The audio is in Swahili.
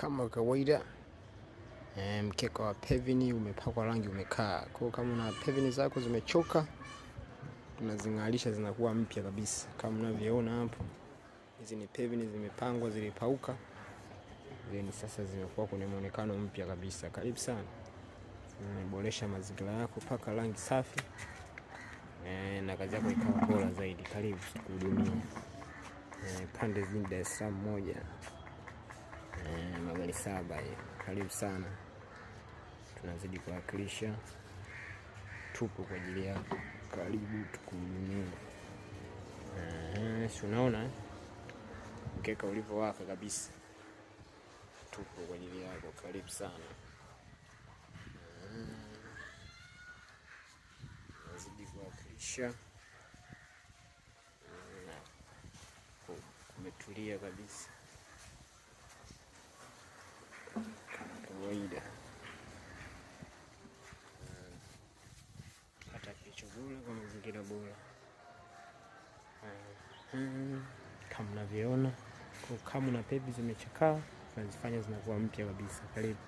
kama kawaida. Mkeka wa pevini umepakwa rangi, umekaa. Kwa kama una pevini zako zimechoka, tunazingalisha zinakuwa mpya kabisa. Kama mnavyoona hapo, hizi ni pevini zimepangwa, zilipauka. Then sasa zimekuwa kwenye muonekano mpya kabisa. Karibu sana. Boresha mazingira yako, paka rangi safi. Na kazi yako ikawa bora zaidi. Karibu kuhudumia. Pande zini Dar es Salaam moja. Magari 7. Karibu sana. Tunazidi kuwakilisha. Tupo kwa ajili yako. Karibu tukuhudumia. Si unaona mkeka ulivyowaka kabisa. Tupo kwa ajili yako. Karibu sana. Tunazidi kuwakilisha. Kumetulia kabisa. Kawaida. Hata picha bora kwa mazingira bora. Kama mnavyoona, kama una pepi zimechakaa, tunazifanya zinakuwa mpya kabisa. Karibu.